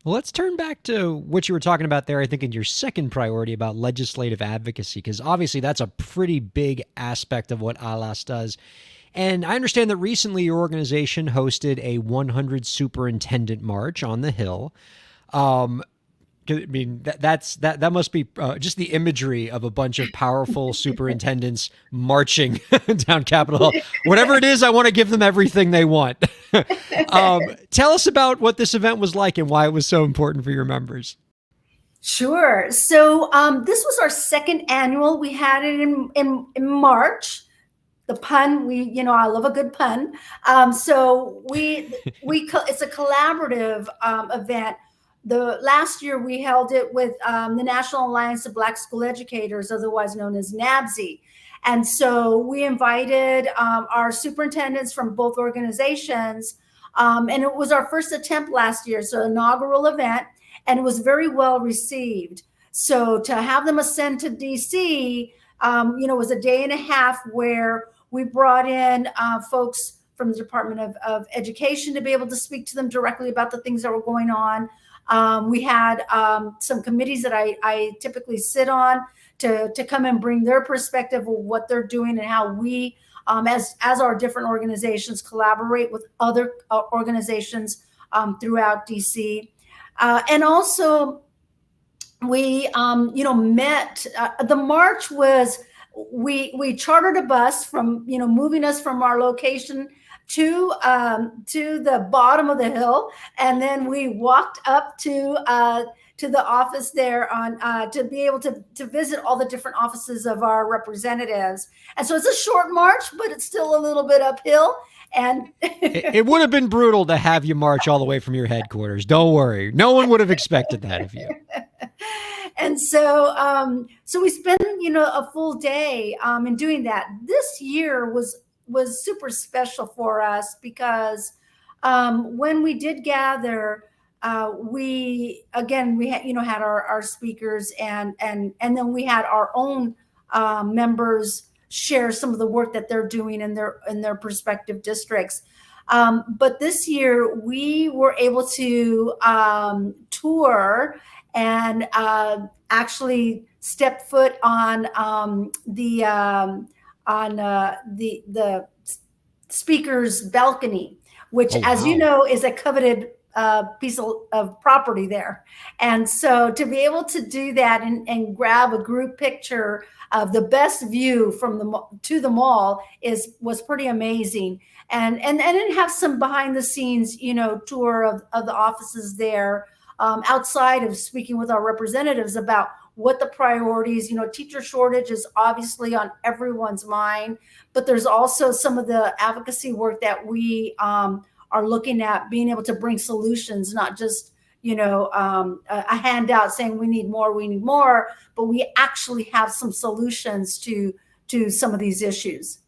Well, let's turn back to what you were talking about there, I think, in your second priority about legislative advocacy, because obviously that's a pretty big aspect of what ALAS does. And I understand that recently your organization hosted a 100 Superintendent March on the Hill. Um, I mean, that must be just the imagery of a bunch of powerful superintendents marching down Capitol Hill. Whatever it is, I want to give them everything they want. Tell us about what this event was like and why it was so important for your members. Sure. So this was our second annual. We had it in March. The pun, I love a good pun. So it's a collaborative event. The last year we held it with the National Alliance of Black School Educators, otherwise known as NABSE. And so we invited our superintendents from both organizations. And it was our first attempt last year, so inaugural event, and it was very well received. So to have them ascend to DC, it was a day and a half where we brought in folks from the Department of Education to be able to speak to them directly about the things that were going on. We had some committees that I typically sit on to come and bring their perspective of what they're doing and how we, as our different organizations, collaborate with other organizations throughout DC. And also, we, met. The march was, we chartered a bus from, moving us from our location to the bottom of the hill, and then we walked up to the office there to be able to visit all the different offices of our representatives. And so it's a short march, but it's still a little bit uphill. And it would have been brutal to have you march all the way from your headquarters. Don't worry. No one would have expected that of you. And so we spent, a full day in doing that. This year was super special for us because when we did gather, we had, had our speakers and then we had our own members share some of the work that they're doing in their respective districts. But this year we were able to tour and actually step foot on the speaker's balcony, which, as you know, is a coveted piece of property there. And so to be able to do that and grab a group picture of the best view from to the mall was pretty amazing. And then have some behind the scenes, tour of the offices there, outside of speaking with our representatives about what the priorities, teacher shortage is obviously on everyone's mind, but there's also some of the advocacy work that we are looking at, being able to bring solutions, not just, a handout saying we need more, but we actually have some solutions to some of these issues.